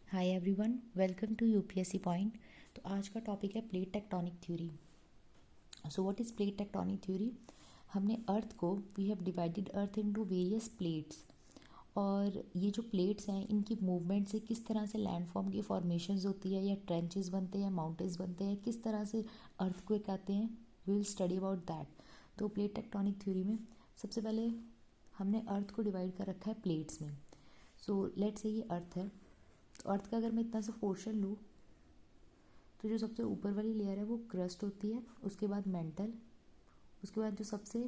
Hi everyone, welcome to UPSC point. तो आज का टॉपिक है plate tectonic theory. So what is plate tectonic theory? हमने earth को we have divided earth into various plates, और ये जो प्लेट्स हैं इनकी मूवमेंट से किस तरह से लैंडफॉर्म की फॉर्मेशंस होती है, या ट्रेंचेस बनते हैं, माउंटेन्स बनते हैं, किस तरह से अर्थ को कहते हैं, we will study about that. तो प्लेट टेक्टोनिक थ्योरी में सबसे पहले हमने अर्थ को डिवाइड कर रखा है प्लेट्स में। सो लेट्स से ये अर्थ है, तो अर्थ का अगर मैं इतना सा पोर्शन लूँ तो जो सबसे ऊपर वाली लेयर है वो क्रस्ट होती है, उसके बाद मेंटल, उसके बाद जो सबसे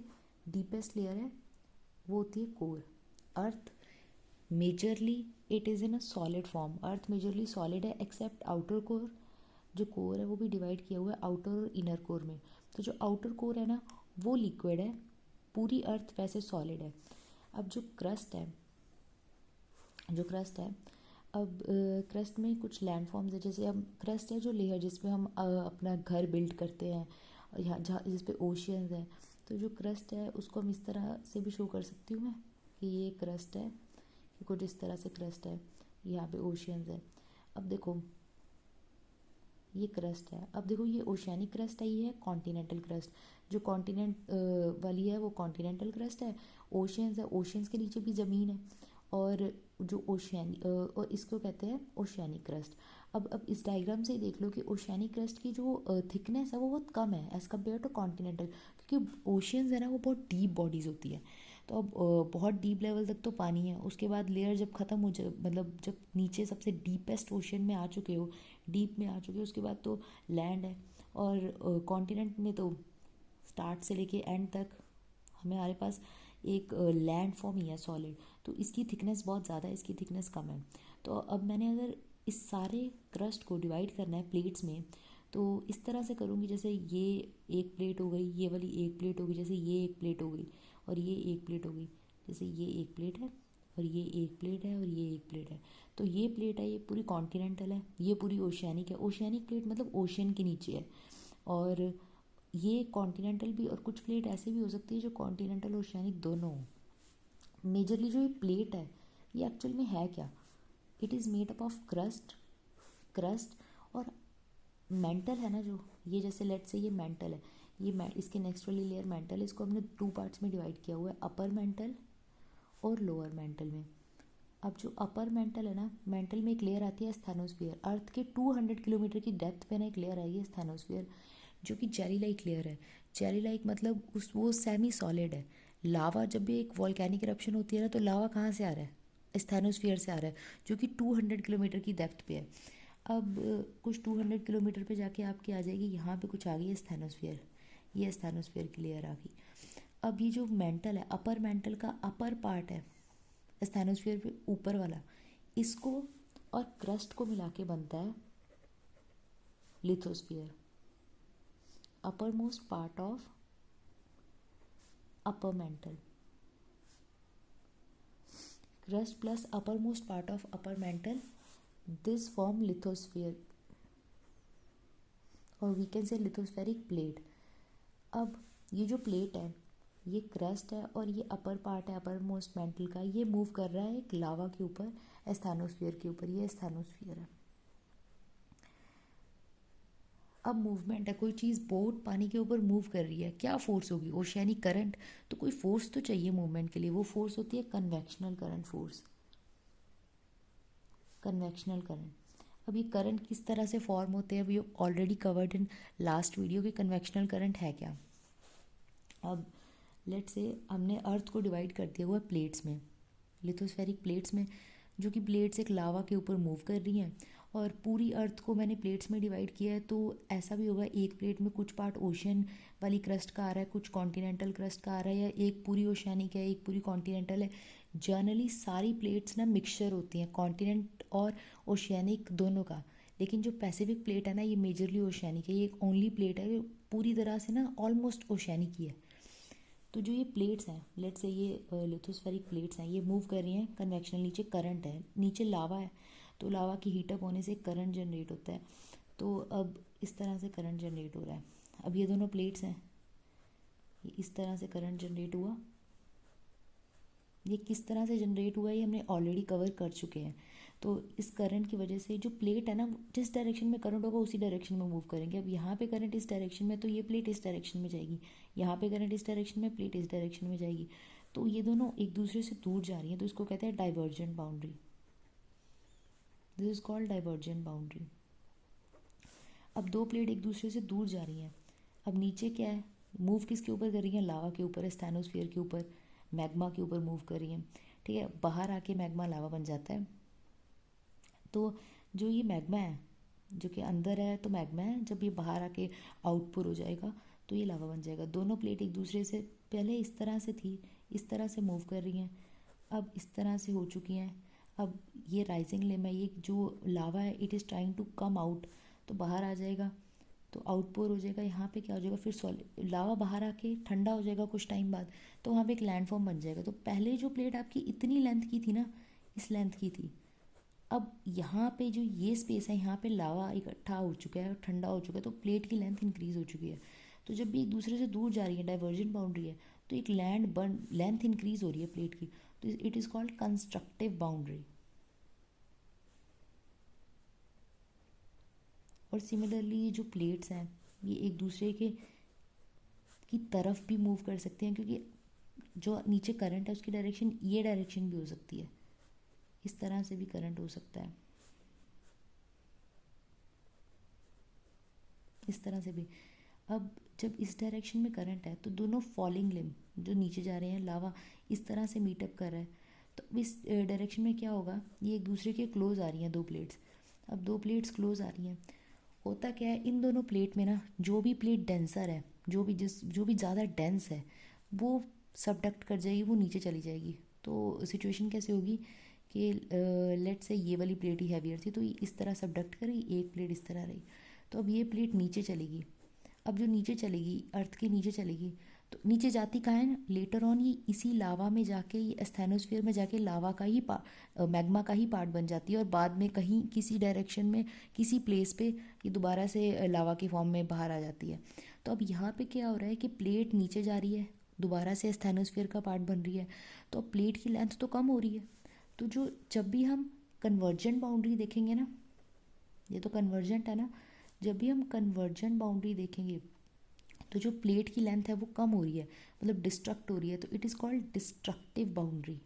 डीपेस्ट लेयर है वो होती है core. Earth majorly it is in a solid form, earth majorly solid है एक्सेप्ट आउटर कोर। जो कोर है वो भी डिवाइड किया हुआ है आउटर और इनर कोर में। तो जो आउटर कोर है ना वो लिक्विड है, पूरी अर्थ वैसे सॉलिड है। अब जो क्रस्ट है अब क्रस्ट में कुछ लैंड फॉर्म्स है, जैसे अब क्रस्ट है जो लेयर जिसपे हम अपना घर बिल्ड करते हैं, यहाँ जहाँ जिस पे ओशियंस है। तो जो क्रस्ट है उसको हम इस तरह से भी शो कर सकती हूँ मैं कि ये क्रस्ट है, कि कुछ इस तरह से क्रस्ट है, यहाँ पे ओशियंस है। अब देखो ये क्रस्ट है, अब देखो ये ओशियानिक क्रस्ट है, ये है कॉन्टिनेंटल क्रस्ट। जो कॉन्टिनेंट वाली है वो कॉन्टिनेंटल क्रस्ट है, ओशियंस है, ओशियंस के नीचे भी ज़मीन है, और जो और इसको कहते हैं ओशियानिक क्रस्ट। अब इस डायग्राम से ही देख लो कि ओशियानिक क्रस्ट की जो थिकनेस है वो बहुत कम है एज़ कम्पेयर टू कॉन्टिनेंटल, क्योंकि ओशियंस है ना वो बहुत डीप बॉडीज़ होती है। तो अब बहुत डीप लेवल तक तो पानी है, उसके बाद लेयर जब ख़त्म हो जाए, मतलब जब नीचे सबसे डीपेस्ट ओशन में आ चुके हो, डीप में आ चुके हो, उसके बाद तो लैंड है। और कॉन्टिनेंट में तो स्टार्ट से लेके एंड तक हमारे पास एक लैंड फॉर्म ही है सॉलिड। तो इसकी थिकनेस बहुत ज़्यादा है, इसकी थिकनेस कम है। तो अब मैंने अगर इस सारे क्रस्ट को डिवाइड करना है प्लेट्स में, तो इस तरह से करूँगी, जैसे ये एक प्लेट हो गई, ये वाली एक प्लेट हो गई, जैसे ये एक प्लेट हो गई, और ये एक प्लेट हो गई, जैसे ये एक प्लेट है, और ये एक प्लेट है, और ये एक प्लेट है। तो ये प्लेट है, ये पूरी कॉन्टिनेंटल है, ये पूरी ओशियानिक है। ओशियानिक प्लेट मतलब ओशियन के नीचे है। और ये कॉन्टिनेंटल भी, और कुछ प्लेट ऐसे भी हो सकती है जो कॉन्टिनेंटल ओशियानिक दोनों हो। मेजरली जो ये प्लेट है ये एक्चुअल में है क्या? It is made up of crust और मेंटल है ना, जो ये जैसे लेट से ये मेंटल है, ये इसके नेक्स्ट वाली लेयर मेंटल है, इसको हमने टू पार्ट्स में डिवाइड किया हुआ है, अपर मेंटल और लोअर मेंटल में। अब जो अपर मेंटल है ना, मेंटल में एक लेयर आती है स्थैनोस्फीयर, अर्थ के 200 किलोमीटर की डेप्थ पे ना एक लेयर आई है स्थैनोस्फीयर, जो कि जेली लाइक लेयर है। जेली लाइक मतलब उस वो सेमी सॉलिड है। लावा जब भी एक वॉल्केनिक इरप्शन होती है ना, तो लावा कहाँ से आ रहा है? स्थैनोस्फीयर से आ रहा है, जो कि 200 किलोमीटर की डेप्थ पे है। अब कुछ 200 किलोमीटर पे जाके आपकी आ जाएगी, यहाँ पे कुछ आ गई है स्थैनोस्फीयर, ये स्थैनोस्फीयर की लेयर आ गई। अब ये जो मेंटल है, अपर मेंटल का अपर पार्ट है स्थैनोस्फीयर पे ऊपर वाला, इसको और क्रस्ट को मिला के बनता है lithosphere, uppermost part of upper mantle. Crust plus uppermost part of upper mantle, this form lithosphere, और we can say lithospheric plate. अब ये जो प्लेट है ये क्रस्ट है, और ये अपर पार्ट है अपर मोस्ट मेंटल का, ये मूव कर रहा है एक लावा के ऊपर, स्थैनोस्फीयर के ऊपर, ये स्थैनोस्फीयर है। अब मूवमेंट है, कोई चीज़ बोट पानी के ऊपर मूव कर रही है, क्या फोर्स होगी? Oceanic current. तो कोई फोर्स तो चाहिए मूवमेंट के लिए, वो फोर्स होती है convectional current force, convectional current. अब ये करंट किस तरह से फॉर्म होते हैं, we already covered in last video कि कन्वेक्शनल करंट है क्या। अब लेट से हमने अर्थ को डिवाइड कर दिया हुआ है प्लेट्स में, लिथोस्फेरिक प्लेट्स में, जो कि प्लेट्स एक लावा के ऊपर मूव कर रही हैं। और पूरी अर्थ को मैंने प्लेट्स में डिवाइड किया है, तो ऐसा भी होगा एक प्लेट में कुछ पार्ट ओशन वाली क्रस्ट का आ रहा है, कुछ कॉन्टिनेंटल क्रस्ट का आ रहा है, या एक पूरी ओशियानिक है एक पूरी कॉन्टिनेंटल है। जनरली सारी प्लेट्स ना मिक्सचर होती हैं, कॉन्टिनेंट और ओशियानिक दोनों का। लेकिन जो पैसिफिक प्लेट है ना ये मेजरली ओशियानिक है, ये एक ओनली प्लेट है, ये पूरी तरह से ना ऑलमोस्ट ओशियानिक ही है। तो जो ये प्लेट्स हैं, लेट से ये लिथोस्फेरिक प्लेट्स हैं, ये मूव कर रही हैं कन्वेक्शनल, नीचे करंट है, नीचे लावा है, तो लावा की हीटअप होने से करंट जनरेट होता है। तो अब इस तरह से करंट जनरेट हो रहा है। अब ये दोनों प्लेट्स हैं, ये इस तरह से करंट जनरेट हुआ, ये किस तरह से जनरेट हुआ है ये हमने ऑलरेडी कवर कर चुके हैं। तो इस करंट की वजह से जो प्लेट है ना, जिस डायरेक्शन में करंट होगा उसी डायरेक्शन में मूव करेंगे। अब यहाँ पे करंट इस डायरेक्शन में, तो ये प्लेट इस डायरेक्शन में जाएगी। यहाँ पे करंट इस डायरेक्शन में, प्लेट इस डायरेक्शन में जाएगी। तो ये दोनों एक दूसरे से दूर जा रही हैं, तो इसको कहते हैं divergent boundary. This is called divergent boundary. अब दो प्लेट एक दूसरे से दूर जा रही हैं। अब नीचे क्या है, मूव किसके ऊपर कर रही हैं? लावा के ऊपर, स्टेनोस्फीयर के ऊपर, मैग्मा के ऊपर मूव कर रही हैं। ठीक है, बाहर आके मैग्मा लावा बन जाता है। तो जो ये मैग्मा है, जो कि अंदर है तो मैग्मा है, जब ये बाहर आके आउटपुट हो जाएगा तो ये लावा बन जाएगा। दोनों प्लेट एक दूसरे से पहले इस तरह से थी, इस तरह से मूव कर रही हैं, अब इस तरह से हो चुकी हैं। अब ये राइजिंग लिम है, ये जो लावा है it is trying to come out, तो बाहर आ जाएगा, तो आउटपोर हो जाएगा। यहाँ पे क्या हो जाएगा, फिर सॉलिड लावा बाहर आके ठंडा हो जाएगा कुछ टाइम बाद, तो वहाँ पे एक लैंडफॉर्म बन जाएगा। तो पहले जो प्लेट आपकी इतनी लेंथ की थी ना, इस लेंथ की थी, अब यहाँ पे जो ये स्पेस है, यहाँ पे लावा इकट्ठा हो चुका है और ठंडा हो चुका है, तो प्लेट की लेंथ इंक्रीज हो चुकी है। तो जब भी एक दूसरे से दूर जा रही है, डाइवर्जेंट बाउंड्री है, तो एक लेंथ इंक्रीज हो रही है प्लेट की, तो it is called constructive boundary. और सिमिलरली ये जो प्लेट्स हैं, ये एक दूसरे के की तरफ भी मूव कर सकते हैं, क्योंकि जो नीचे करंट है उसकी डायरेक्शन ये डायरेक्शन भी हो सकती है, इस तरह से भी करंट हो सकता है, इस तरह से भी। अब जब इस डायरेक्शन में करंट है तो दोनों फॉलिंग लिम जो नीचे जा रहे हैं, लावा इस तरह से मीटअप कर रहा है, तो इस डायरेक्शन में क्या होगा, ये एक दूसरे के क्लोज आ रही हैं दो प्लेट्स। अब दो प्लेट्स क्लोज आ रही हैं, होता क्या है, इन दोनों प्लेट में ना जो भी प्लेट डेंसर है, जो भी ज़्यादा डेंस है, वो सबडक्ट कर जाएगी, वो नीचे चली जाएगी। तो सिचुएशन कैसे होगी कि लेट से ये वाली प्लेट ही हैवियर थी, तो ये इस तरह सबडक्ट करी, एक प्लेट इस तरह रही, तो अब ये प्लेट नीचे चलेगी। अब जो नीचे चलेगी, अर्थ के नीचे चलेगी, तो नीचे जाती कहाँ है ना, लेटर ऑन ये इसी लावा में जाके, ये स्थैनोस्फीयर में जाके लावा का ही मैग्मा का ही पार्ट बन जाती है, और बाद में कहीं किसी डायरेक्शन में किसी प्लेस पे ये दोबारा से लावा की फॉर्म में बाहर आ जाती है। तो अब यहाँ पे क्या हो रहा है कि प्लेट नीचे जा रही है, दोबारा से स्थैनोस्फीयर का पार्ट बन रही है, तो अब प्लेट की लेंथ तो कम हो रही है। तो जो जब भी हम कन्वर्जेंट बाउंड्री देखेंगे ना, ये तो कन्वर्जेंट है ना, जब भी हम कन्वर्जेंट बाउंड्री देखेंगे तो जो प्लेट की लेंथ है वो कम हो रही है, मतलब डिस्ट्रक्ट हो रही है, तो it is called destructive boundary.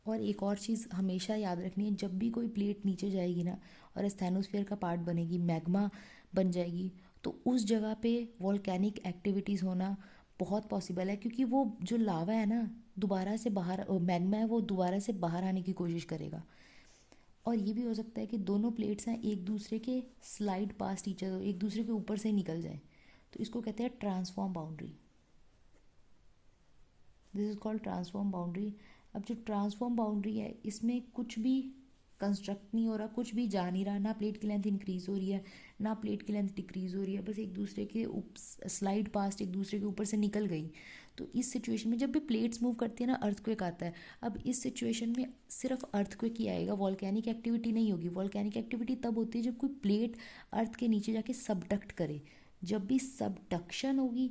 और एक और चीज़ हमेशा याद रखनी है, जब भी कोई प्लेट नीचे जाएगी ना और स्थैनोस्फीयर का पार्ट बनेगी, मैग्मा बन जाएगी, तो उस जगह पे वॉल्केनिक एक्टिविटीज़ होना बहुत पॉसिबल है, क्योंकि वो जो लावा है ना, दोबारा से बाहर, मैग्मा है वो दोबारा से बाहर आने की कोशिश करेगा। और ये भी हो सकता है कि दोनों प्लेट्स हैं एक दूसरे के स्लाइड पास्ट ईच अदर, एक दूसरे के ऊपर से निकल जाए, तो इसको कहते हैं transform boundary. This is called transform boundary. अब जो ट्रांसफॉर्म बाउंड्री है, इसमें कुछ भी कंस्ट्रक्ट नहीं हो रहा, कुछ भी जा नहीं रहा, ना प्लेट की लेंथ इंक्रीज हो रही है ना प्लेट की लेंथ डिक्रीज हो रही है, बस एक दूसरे के स्लाइड पास्ट एक दूसरे के ऊपर से निकल गई। तो इस सिचुएशन में जब भी प्लेट्स मूव करती है ना, अर्थक्वेक आता है। अब इस सिचुएशन में सिर्फ अर्थक्वेक ही आएगा, वॉल्केनिक एक्टिविटी नहीं होगी। वॉल्केनिक एक्टिविटी तब होती है जब कोई प्लेट अर्थ के नीचे जाके सबडक्ट करे, जब भी सबडक्शन होगी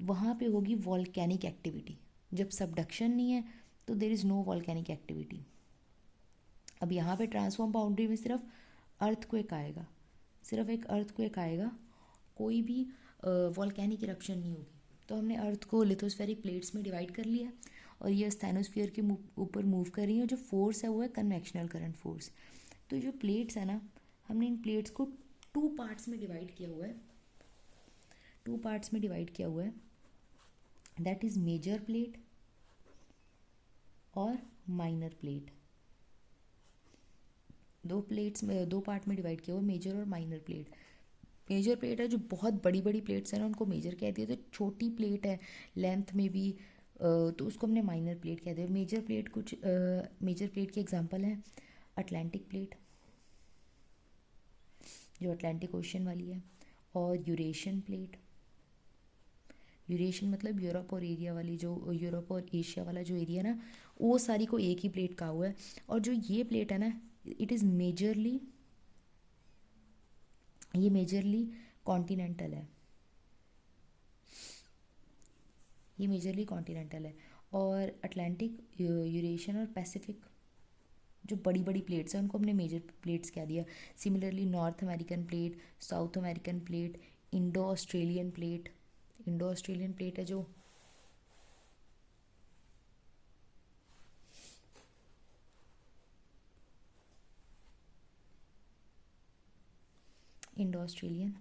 वहाँ पे होगी वॉल्केनिक एक्टिविटी। जब सबडक्शन नहीं है तो there is no volcanic activity. अब यहाँ पे ट्रांसफॉर्म बाउंड्री में सिर्फ अर्थक्वेक आएगा, सिर्फ एक अर्थक्वेक आएगा, कोई भी वॉल्केनिक इरप्शन नहीं होगी। तो हमने अर्थ को लिथोस्फेरिक प्लेट्स में डिवाइड कर लिया, और ये स्थैनोस्फीयर के ऊपर मूव कर रही है, और जो फोर्स है वो है कन्वेक्शनल करंट फोर्स। तो जो प्लेट्स है ना, हमने इन प्लेट्स को टू पार्ट्स में डिवाइड किया हुआ है, टू पार्ट्स में डिवाइड किया हुआ है, दैट इज़ मेजर प्लेट और माइनर प्लेट। दो प्लेट्स में, दो पार्ट में डिवाइड किया हुआ, मेजर और माइनर प्लेट। मेजर प्लेट है जो बहुत बड़ी बड़ी प्लेट्स हैं ना, उनको मेजर कह दिया। तो छोटी प्लेट है लेंथ में भी, तो उसको हमने माइनर प्लेट कह दिया। मेजर प्लेट, कुछ मेजर प्लेट के एग्जांपल हैं, अटलांटिक प्लेट जो अटलांटिक ओशन वाली है, और यूरेशियन प्लेट। यूरेशियन मतलब यूरोप और एरिया वाली, जो यूरोप और एशिया वाला जो एरिया ना, वो सारी को एक ही प्लेट कहा हुआ है। और जो ये प्लेट है ना, इट इज़ मेजरली, ये मेजरली कॉन्टिनेंटल है। ये मेजरली कॉन्टिनेंटल है। और अटलांटिक, यूरेशियन और पैसिफिक जो बड़ी बड़ी प्लेट्स हैं उनको हमने मेजर प्लेट्स कह दिया। Similarly North American plate, South American plate, Indo Australian plate, Indo Australian plate है जो Indo Australian,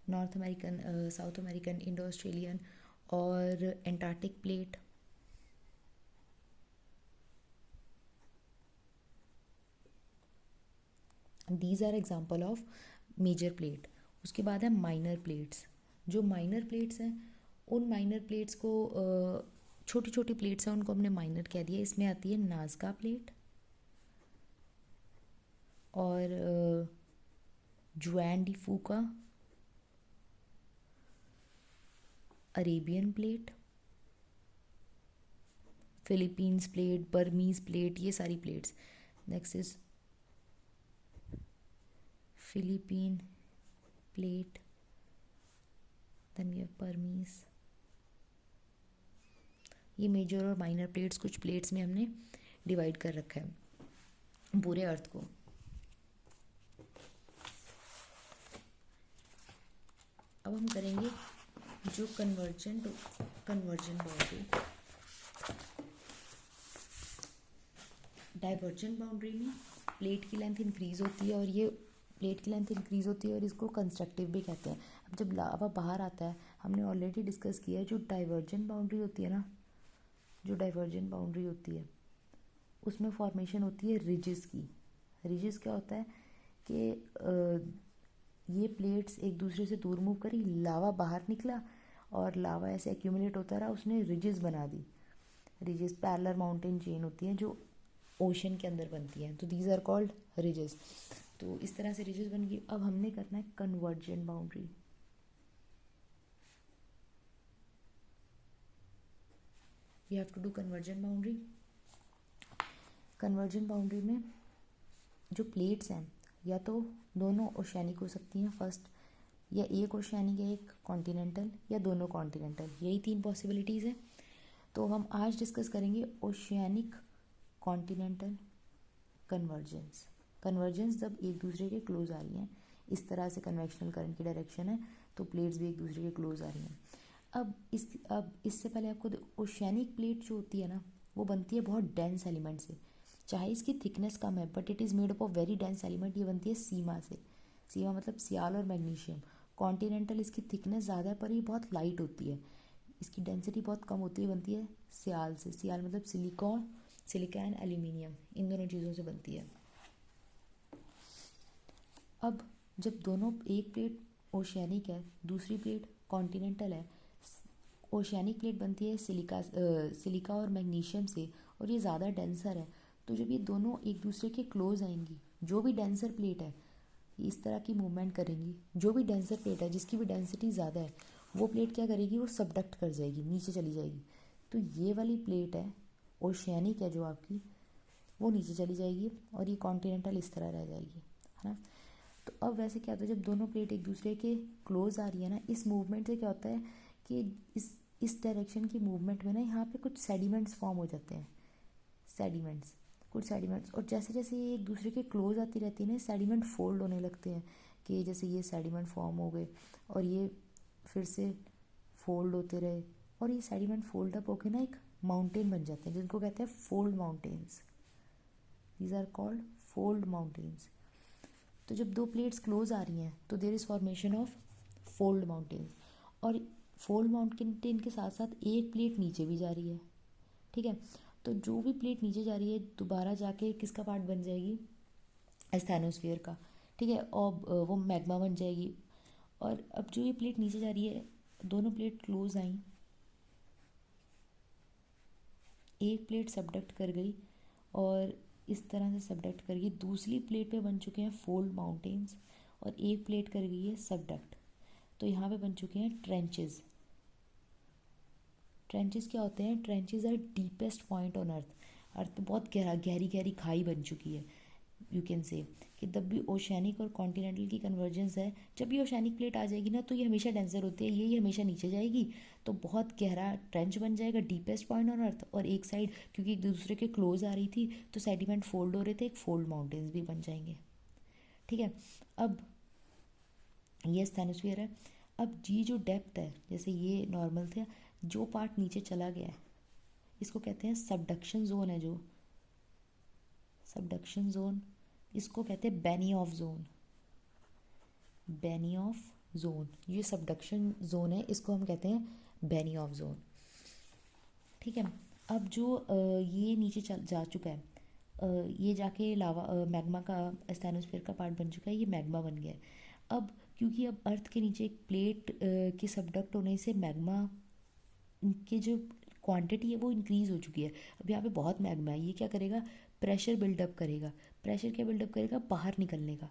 North American, South American, Indo Australian और Antarctic plate. These are example of major plate. उसके बाद है minor plates. जो minor plates हैं उन minor plates को, छोटी छोटी प्लेट्स हैं उनको हमने माइनर कह दिया। इसमें आती है नाज़का प्लेट और Juan de Fuca, Arabian plate, Philippines plate, Burmese plate, ये सारी plates. Next is Philippine plate, then we have Burmese. ये मेजर और माइनर प्लेट्स कुछ प्लेट्स में हमने डिवाइड कर रखा है पूरे अर्थ को। अब हम करेंगे जो कन्वर्जन बाउंड्री। डाइवर्जेंट बाउंड्री में प्लेट की लेंथ इंक्रीज होती है और ये प्लेट की लेंथ इंक्रीज होती है और इसको कंस्ट्रक्टिव भी कहते हैं। अब जब लावा बाहर आता है, हमने ऑलरेडी डिस्कस किया है, जो डाइवर्जेंट बाउंड्री होती है ना, जो डाइवर्जेंट बाउंड्री होती है उसमें फॉर्मेशन होती है रिजेस की। रिजेस क्या होता है कि ये प्लेट्स एक दूसरे से दूर मूव करी, लावा बाहर निकला और लावा ऐसे एक्यूमुलेट होता रहा, उसने रिजेस बना दी। रिजेस पैरेलल माउंटेन चेन होती हैं जो ओशन के अंदर बनती हैं, तो दीज आर कॉल्ड रिजेस। तो इस तरह से रिजेस बन गई। अब हमने करना है convergent boundary. We have to do convergent boundary. Convergent boundary में जो प्लेट्स हैं या तो दोनों ओशियानिक हो सकती हैं फर्स्ट, या एक ओशियानिक या एक कॉन्टिनेंटल, या दोनों कॉन्टिनेंटल, यही 3 पॉसिबिलिटीज़ हैं। तो हम आज डिस्कस करेंगे ओशियानिक कॉन्टिनेंटल कन्वर्जेंस। कन्वर्जेंस जब एक दूसरे के क्लोज आ रही हैं, इस तरह से कन्वेक्शनल करंट की डायरेक्शन है तो प्लेट्स भी एक दूसरे के क्लोज आ रही हैं। अब इससे पहले आपको ओशियानिक प्लेट जो होती है ना, वो बनती है बहुत डेंस एलिमेंट से। चाहे इसकी थिकनेस कम है but it is made up of very dense element. ये बनती है सीमा से। सीमा मतलब सियाल और मैग्नीशियम। कॉन्टिनेंटल इसकी थिकनेस ज़्यादा है पर ये बहुत लाइट होती है, इसकी डेंसिटी बहुत कम होती है, बनती है सियाल से। सियाल मतलब सिलिका एंड एल्यूमिनियम, इन दोनों चीज़ों से बनती है। अब जब दोनों, एक प्लेट ओशियानिक है दूसरी प्लेट कॉन्टिनेंटल है, ओशियानिक प्लेट बनती है सिलिका और मैग्नीशियम से और ये ज़्यादा डेंसर है। तो जब ये दोनों एक दूसरे के क्लोज आएंगी, जो भी डेंसर प्लेट है ये इस तरह की मूवमेंट करेंगी। जो भी डेंसर प्लेट है जिसकी भी डेंसिटी ज़्यादा है वो प्लेट क्या करेगी, वो सबडक्ट कर जाएगी, नीचे चली जाएगी। तो ये वाली प्लेट है ओशियानिक है जो आपकी, वो नीचे चली जाएगी और ये कॉन्टिनेंटल इस तरह रह जाएगी, है ना। तो अब वैसे क्या होता है, जब दोनों प्लेट एक दूसरे के क्लोज आ रही है ना, इस मूवमेंट से क्या होता है कि इस डायरेक्शन की मूवमेंट में ना यहाँ पे कुछ सेडिमेंट्स फॉर्म हो जाते हैं, कुछ सेडिमेंट्स। और जैसे जैसे ये एक दूसरे के क्लोज आती रहती है ना, सेडिमेंट फोल्ड होने लगते हैं कि जैसे ये सेडिमेंट फॉर्म हो गए और ये फिर से फोल्ड होते रहे और ये सेडिमेंट फोल्ड अप होके ना एक माउंटेन बन जाते हैं जिनको कहते हैं fold mountains. These are called fold mountains. तो जब दो प्लेट्स क्लोज आ रही हैं तो there is formation of fold mountains. और फोल्ड माउंटेन के साथ साथ एक प्लेट नीचे भी जा रही है, ठीक है। तो जो भी प्लेट नीचे जा रही है दोबारा जाके किसका पार्ट बन जाएगी, एस्थेनोस्फीयर का, ठीक है, और वो मैग्मा बन जाएगी। और अब जो ये प्लेट नीचे जा रही है, दोनों प्लेट क्लोज आई, एक प्लेट सबडक्ट कर गई और इस तरह से सबडक्ट कर गई, दूसरी प्लेट पे बन चुके हैं फोल्ड माउंटेन्स और एक प्लेट कर गई है सबडक्ट। तो यहाँ पे बन चुके हैं ट्रेंचेस। ट्रेंचेस क्या होते हैं, trenches are deepest point on earth. Earth पे बहुत गहरी गहरी खाई बन चुकी है। यू कैन से कि तब भी ओशियानिक और कॉन्टिनेंटल की कन्वर्जेंस है। जब भी ओशियानिक प्लेट आ जाएगी ना तो ये हमेशा डेंसर होती है, ये हमेशा नीचे जाएगी, तो बहुत गहरा ट्रेंच बन जाएगा, डीपेस्ट पॉइंट ऑन अर्थ। और एक साइड क्योंकि एक दूसरे के क्लोज आ रही थी तो सेडिमेंट फोल्ड हो रहे थे, एक फोल्ड माउंटेन्स भी बन जाएंगे। ठीक है, अब ये स्थैनोस्फीयर है। अब जी जो डेप्थ है, जैसे ये नॉर्मल था, जो पार्ट नीचे चला गया है इसको कहते हैं सबडक्शन जोन है, जो सबडक्शन जोन, इसको कहते हैं बेनियॉफ जोन। बेनियॉफ जोन, ये सबडक्शन जोन है, इसको हम कहते हैं बेनियॉफ जोन। ठीक है, अब जो ये नीचे चल जा चुका है, ये जाके लावा मैग्मा का स्टेनोस्फीयर का पार्ट बन चुका है, ये मैग्मा बन गया है। अब क्योंकि अब अर्थ के नीचे एक प्लेट के सबडक्ट होने से मैग्मा की जो क्वांटिटी है वो इंक्रीज़ हो चुकी है। अब यहाँ पे बहुत मैग्मा है, ये क्या करेगा, प्रेशर बिल्डअप करेगा। प्रेशर क्या बिल्डअप करेगा, बाहर निकलने का।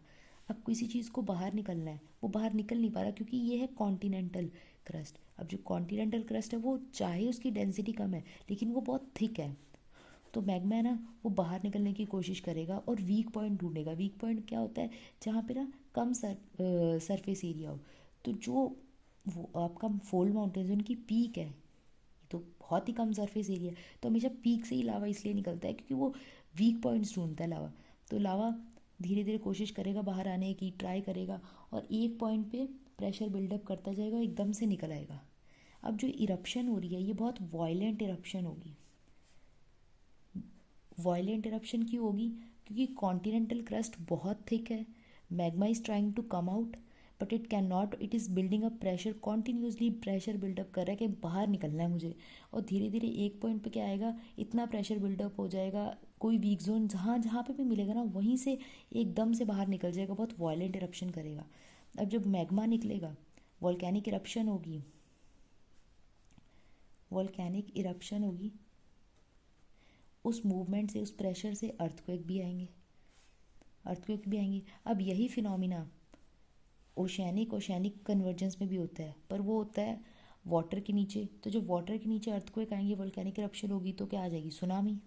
अब किसी चीज़ को बाहर निकलना है, वो बाहर निकल नहीं पा रहा क्योंकि ये है कॉन्टिनेंटल क्रस्ट। अब जो कॉन्टिनेंटल क्रस्ट है वो चाहे उसकी डेंसिटी कम है लेकिन वो बहुत थिक है, तो मैग्मा है ना वो बाहर निकलने की कोशिश करेगा और वीक पॉइंट ढूंढेगा। वीक पॉइंट क्या होता है, जहाँ पे ना कम सरफेस एरिया हो। तो जो वो आपका फोल्ड माउंटेन्स उनकी पीक है, तो बहुत ही कम सरफेस एरिया, तो हमेशा पीक से ही लावा इसलिए निकलता है क्योंकि वो वीक पॉइंट्स ढूंढता है लावा। तो लावा धीरे धीरे कोशिश करेगा बाहर आने की, ट्राई करेगा और एक पॉइंट पे प्रेशर बिल्डअप करता जाएगा, एकदम से निकल आएगा। अब जो इरप्शन हो रही है ये बहुत वायलेंट इरप्शन होगी। वायलेंट इरप्शन क्यों होगी, क्योंकि कॉन्टिनेंटल क्रस्ट बहुत थिक है, magma is trying to come out but it can not, it is building up pressure, continuously pressure buildup कर रहा है कि बाहर निकलना है मुझे। और धीरे धीरे एक पॉइंट पे क्या आएगा, इतना प्रेशर बिल्डअप हो जाएगा, कोई वीक जोन जहाँ जहाँ पे भी मिलेगा ना वहीं से एकदम से बाहर निकल जाएगा, बहुत वायलेंट इरप्शन करेगा। अब जब मैग्मा निकलेगा, वॉल्केनिक इरप्शन होगी, वॉल्केनिक इरप्शन होगी, उस मूवमेंट से, उस प्रेशर से अर्थक्वेक भी आएंगे, अर्थक्वेक भी आएंगे। अब यही फिनोमिना ओशियानिक ओशियानिक कन्वर्जेंस में भी होता है, पर वो होता है वाटर के नीचे। तो जब वाटर के नीचे अर्थक्वेक आएंगे, वोल्केनिक इरप्शन होगी, तो क्या आ जाएगी, सुनामी।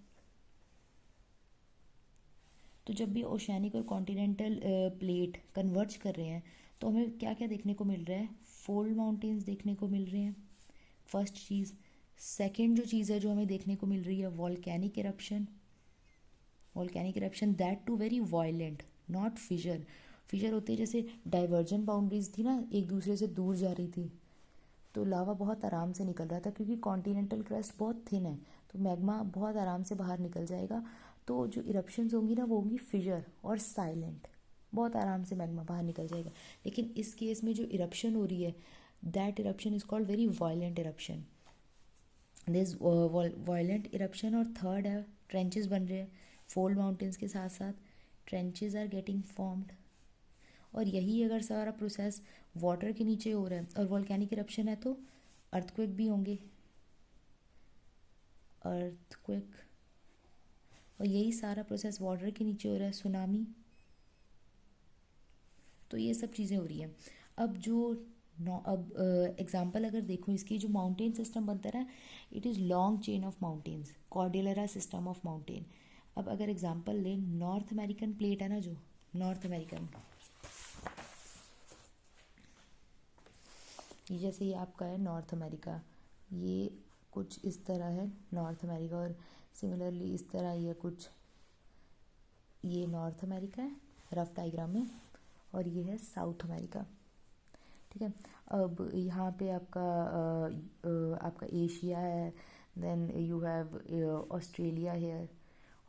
तो जब भी ओशियानिक और कॉन्टिनेंटल प्लेट कन्वर्ज कर रहे हैं तो हमें क्या क्या देखने को मिल रहा है, फोल्ड माउंटेन्स देखने को मिल रहे हैं, फर्स्ट चीज़। सेकेंड जो चीज़ है जो हमें देखने को मिल रही है, volcanic eruption. Volcanic eruption that to very violent, not fissure. Fissure होते जैसे डाइवर्जन बाउंड्रीज थी ना, एक दूसरे से दूर जा रही थी, तो लावा बहुत आराम से निकल रहा था क्योंकि कॉन्टिनेंटल क्रस्ट बहुत थिन है, तो मैग्मा बहुत आराम से बाहर निकल जाएगा। तो जो इरप्शंस होंगी ना वो होंगी फिशर और साइलेंट, बहुत आराम से मैग्मा बाहर निकल जाएगा। लेकिन इस केस में जो इरप्शन हो रही है, that eruption is called very violent eruption, this violent eruption. और थर्ड है ट्रेंचेस बन रहे हैं, फोल्ड माउंटेन्स के साथ साथ ट्रेंचेस आर गेटिंग फॉर्म्ड। और यही अगर सारा प्रोसेस वाटर के नीचे हो रहा है और वॉल्केनिक इरप्शन है तो अर्थक्वेक भी होंगे, अर्थक्वेक। और यही सारा प्रोसेस वाटर के नीचे हो रहा है, सुनामी। तो ये सब चीज़ें हो रही हैं। अब जो अब एग्जांपल अगर देखो इसकी, जो माउंटेन सिस्टम बनता है ना, it is long chain of mountains, cordillera system of mountain. अब अगर एग्जांपल लें, नॉर्थ अमेरिकन प्लेट है ना, जो नॉर्थ अमेरिकन, ये जैसे ये आपका है नॉर्थ अमेरिका, ये कुछ इस तरह है नॉर्थ अमेरिका, और सिमिलरली इस तरह ये कुछ, ये नॉर्थ अमेरिका है रफ डायग्राम में, और ये है साउथ अमेरिका। ठीक है, अब यहाँ पे आपका एशिया है, then you have Australia here,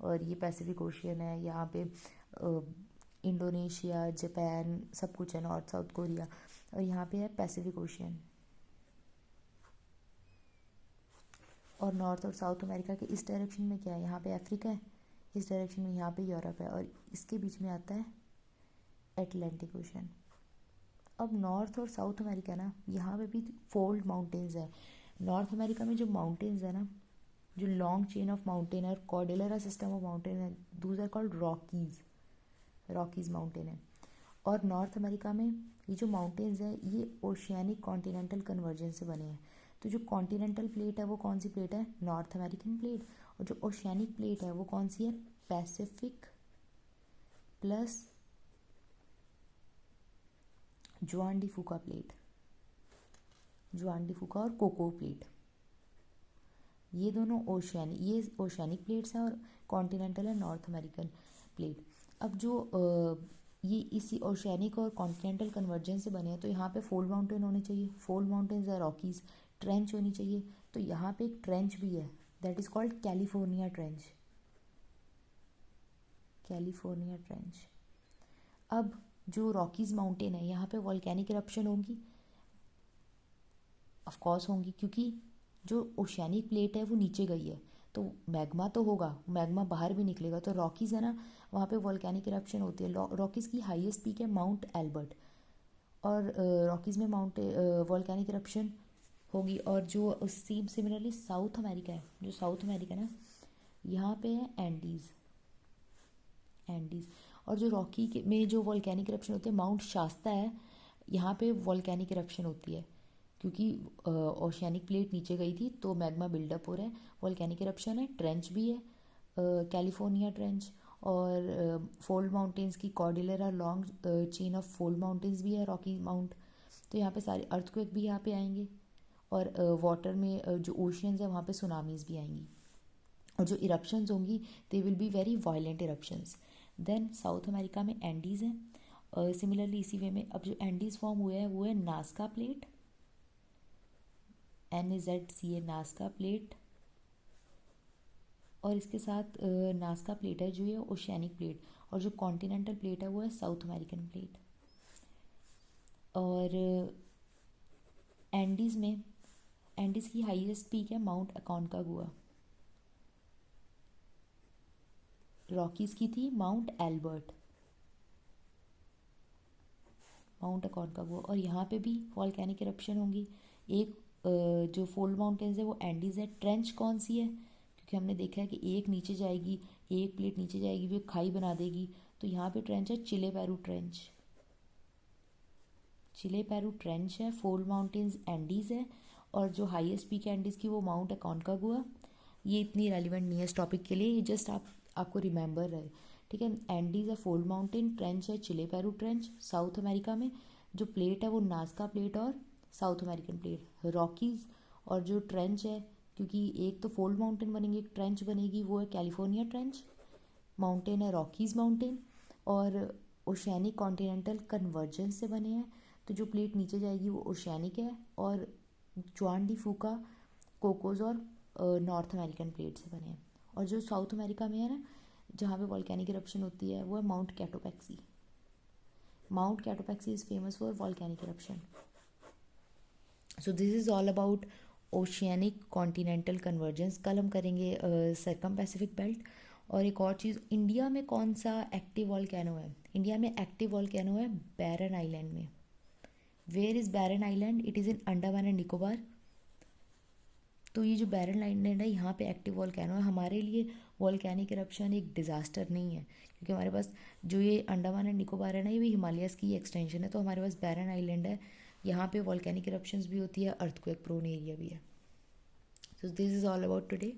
और ये पैसिफिक ओशियन है, यहाँ पे इंडोनेशिया, जापान सब कुछ है, नॉर्थ साउथ कोरिया, और यहाँ पे है पैसिफिक ओशियन। और नॉर्थ और साउथ अमेरिका के इस डायरेक्शन में क्या है, यहाँ पे अफ्रीका है, इस डायरेक्शन में यहाँ पे यूरोप है, और इसके बीच में आता है एटलांटिक ओशन। अब नॉर्थ और साउथ अमेरिका ना, यहाँ पे भी फोल्ड माउंटेन्स है। नॉर्थ अमेरिका में जो माउंटेन्स है ना, जो लॉन्ग चेन ऑफ माउंटेन है और कॉर्डिलरा सिस्टम ऑफ माउंटेन है, those are called Rockies, Rockies mountain है। और नॉर्थ अमेरिका में ये जो माउंटेन्स है ये ओशियानिक कॉन्टिनेंटल कन्वर्जेंस से बने हैं। तो जो कॉन्टिनेंटल प्लेट है वो कौन सी प्लेट है, नॉर्थ अमेरिकन प्लेट, और जो ओशियानिक प्लेट है वो कौन सी है, पैसिफिक प्लस जुआन डी फूका प्लेट, जुआन डी फूका और कोको प्लेट, ये दोनों ये ओशियानिक प्लेट्स हैं और कॉन्टिनेंटल है नॉर्थ अमेरिकन प्लेट। अब जो ये इसी ओशियानिक और कॉन्टिनेंटल कन्वर्जेंस से बने हैं, तो यहाँ पे फोल्ड माउंटेन होने चाहिए, फोल्ड माउंटेन्स है रॉकीज, ट्रेंच होनी चाहिए, तो यहाँ पे एक ट्रेंच भी है, that is called California trench, California trench. अब जो रॉकीज माउंटेन है, यहाँ पे वॉल्केनिक इरप्शन होंगी, ऑफ कोर्स होंगी, क्योंकि जो ओशियानिक प्लेट है वो नीचे गई है, तो मैग्मा तो होगा, मैग्मा बाहर भी निकलेगा, तो रॉकीज़ है ना, वहाँ पे वॉल्केनिक इरप्शन होती है। रॉकीज़ की हाईएस्ट पीक है माउंट एल्बर्ट, और रॉकीज़ में वॉल्केनिक इरप्शन होगी। और जो सेम सिमिलरली साउथ अमेरिका है, जो साउथ अमेरिका ना, यहाँ पे है एंडीज़, एंडीज़। और जो रॉकी में जो वॉल्केनिक इरप्शन होती है, माउंट शास्ता है, यहाँ पे वॉल्केनिक इरप्शन होती है, क्योंकि ओशियानिक प्लेट नीचे गई थी तो मैग्मा बिल्डअप हो रहा है, वॉल्केनिक इरप्शन है, ट्रेंच भी है, कैलिफोर्निया ट्रेंच, और फोल्ड माउंटेन्स की cordillera long chain of fold mountains भी है, रॉकी माउंट। तो यहाँ पे सारे अर्थक्वेक भी यहाँ पे आएंगे, और वाटर में जो ओशियंस है वहाँ पे सुनामीज भी आएंगी, और जो इरप्शंस होंगी they will be very violent eruptions. Then South America में एंडीज़ हैं, सिमिलरली इसी वे में अब जो एंडीज़ फॉर्म हुआ है वो है Nazca plate, NAZCA Nazca plate, और इसके साथ नास्का प्लेट है जो ये ओशियानिक प्लेट, और जो कॉन्टिनेंटल प्लेट है वो है साउथ अमेरिकन प्लेट। और एंडीज़ में, एंडीज़ की हाईएस्ट पीक है माउंट अकॉनकागुआ, रॉकीज़ की थी माउंट एल्बर्ट, माउंट अकॉनकागुआ, और यहाँ पे भी वॉल्केनिक इरप्शन होंगी। एक जो फोल्ड माउंटेन्स है वो एंडीज़ है। ट्रेंच कौन सी है, क्योंकि हमने देखा है कि एक नीचे जाएगी, एक प्लेट नीचे जाएगी, वो खाई बना देगी, तो यहाँ पे ट्रेंच है चिले पैरू ट्रेंच, चिले पैरू ट्रेंच है। फोल्ड माउंटेन्स एंडीज़ है, और जो हाईएस्ट पीक है एंडीज़ की वो माउंट अकॉनकागुआ। ये इतनी रेलिवेंट नहीं है इस टॉपिक के लिए, ये जस्ट आपको रिमेंबर रहे, ठीक है। एंडीज़ है फोल्ड माउंटेन, ट्रेंच है चिले पैरू ट्रेंच साउथ अमेरिका में, जो प्लेट है वो नास्का प्लेट और साउथ अमेरिकन प्लेट। रॉकीज़ और जो ट्रेंच है, क्योंकि एक तो फोल्ड माउंटेन बनेगी एक ट्रेंच बनेगी, वो है कैलिफोर्निया ट्रेंच। माउंटेन है रॉकीज़ माउंटेन, और ओशियानिक कॉन्टिनेंटल कन्वर्जेंस से बने हैं, तो जो प्लेट नीचे जाएगी वो ओशियानिक है, और जुआन डी फूका, कोकोज और नॉर्थ अमेरिकन प्लेट से बने हैं। और जो साउथ अमेरिका में है ना, जहाँ पे वॉल्केनिक इरप्शन होती है, वो है Mount Cotopaxi. Mount Cotopaxi is famous for volcanic eruption. So this is all about oceanic continental convergence. कल हम करेंगे सर्कम पैसिफिक बेल्ट। और एक और चीज़, इंडिया में कौन सा एक्टिव वॉल्केनो है? इंडिया में एक्टिव वॉल्केनो है बैरन आइलैंड में। Where is Barren Island? It is in Andaman and Nicobar. तो ये जो बैरन आइलैंड है, यहाँ पे एक्टिव वॉल्केनो है। हमारे लिए वॉल्केनिक इरप्शन एक डिज़ास्टर नहीं है, क्योंकि हमारे पास जो ये अंडमान एंड निकोबार है ना, ये भी हिमालयस की एक्सटेंशन है, तो हमारे पास बैरन आइलैंड है, यहाँ पे वॉल्केनिक इरप्शंस भी होती है, अर्थक्वेक प्रोन एरिया भी है। सो this is all about today.